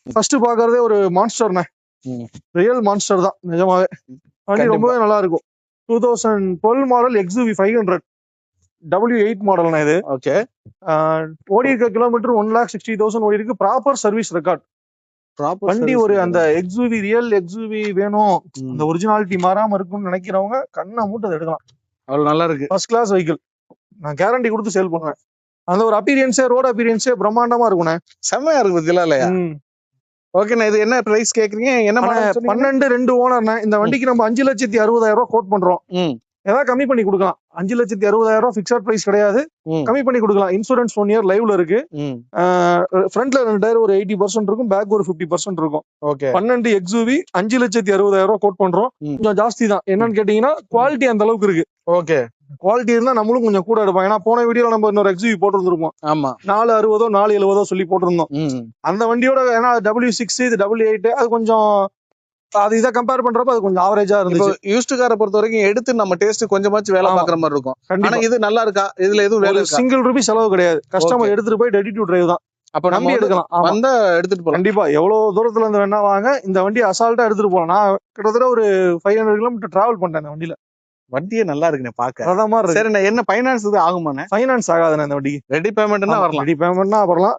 First பாக்குறதே ஒரு மான்ஸ்டர்ண்ணே. Real monster தான் நிஜமாவே. வண்டி ரொம்பவே நல்லா இருக்கும். 2012 மாடல் XUV 500 W8 மாடல்னா இது. ஓகே. ஓடி இருக்க கிலோமீட்டர் 1,60,000 ஓடி இருக்கு. Proper service record. வண்டி ஒரு அந்த XUV ரியல் XUV வேணும், அந்த ஒரிஜினாலிட்டி மாறாம இருக்கும்னு நினைக்கிறவங்க கண்ணை மூட்டை எடுக்கலாம். அவ்வளவு நல்லா இருக்கு. First class vehicle. நான் கேரண்டி கொடுத்து சேல் பண்ணுவேன். அந்த ஒரு அப்பீரியன்ஸே ரோட் அப்பீரியன்ஸே பிரம்மாண்டமா இருக்கும்ண்ணே. செம்மையா இருக்கு பத்தியா இல்லையா? ஓகேண்ணா, இது என்ன பிரைஸ் கேக்குறீங்க? என்ன 12 ஓனர்ண்ணே. இந்த வண்டிக்கு நம்ம 5,60,60,000 கோட் பண்றோம். ஏதாவது கம்மி பண்ணி கொடுக்கலாம். 5,60,60,000 பிக்சட் பிரைஸ் கிடையாது, கம்மி பண்ணி கொடுக்கலாம். இன்சூரன்ஸ் 1 இயர் லைவ்ல இருக்கு. ஃப்ரண்ட்ல 2 டயர் ஒரு 80% இருக்கும், பேக் ஒரு 50% இருக்கும். 12 XUV 5,60,60,000 கோட் பண்றோம். கொஞ்சம் ஜாஸ்தி தான். என்னன்னு கேட்டீங்கன்னா குவாலிட்டி அந்த அளவுக்கு இருக்கு. ஓகே, குவாலிட்டி இருந்தா நம்மளும் கொஞ்சம் கூட எடுப்போம். ஏன்னா போன வீடியோல நம்ம இன்னொரு XUV போட்டுருந்துருப்போம். ஆமா, 460 470 சொல்லி போட்டிருந்தோம். அந்த வண்டியோட ஏன்னா W6 இது W8 அது கொஞ்சம் அது இதை கம்பேர் பண்றப்ப அது கொஞ்சம் ஆவரேஜா இருந்துச்சு. யூஸ்டு காரை பொறுத்த வரைக்கும் எடுத்து நம்ம டேஸ்ட் கொஞ்சமாச்சும் வேலை பாக்குற மாதிரி இருக்கும். ஆனா இது நல்லா இருக்கா? இதுல எதுவும் வேலை சிங்கிள் ரூபி செலவு கிடையாது. கஸ்டமர் எடுத்துட்டு போய் ரெடி டு டிரைவ் தான். அப்ப நம்ம எடுக்கலாம். வந்தா எடுத்துட்டு போலாம். கண்டிப்பா எவ்வளவு தூரத்துல இருந்து வேணா வாங்க, இந்த வண்டி அசால்ட்டா எடுத்துட்டு போலாம். நான் கிட்டத்தட்ட ஒரு 500 கிலோமீட்டர் டிராவல் பண்ணிட்டேன் இந்த வண்டியில. வண்டியே நல்லா இருக்குண்ணே பாக்க. அதான் மாதிரி சரி, என்ன பைனான்ஸ் இது ஆகுமாண்ணே? ஃபைனான்ஸ் ஆகாதுண்ணே இந்த வண்டிக்கு. ரெடி பேமெண்ட்னா வரலாம். ரெடி பேமெண்ட்னா வரலாம்.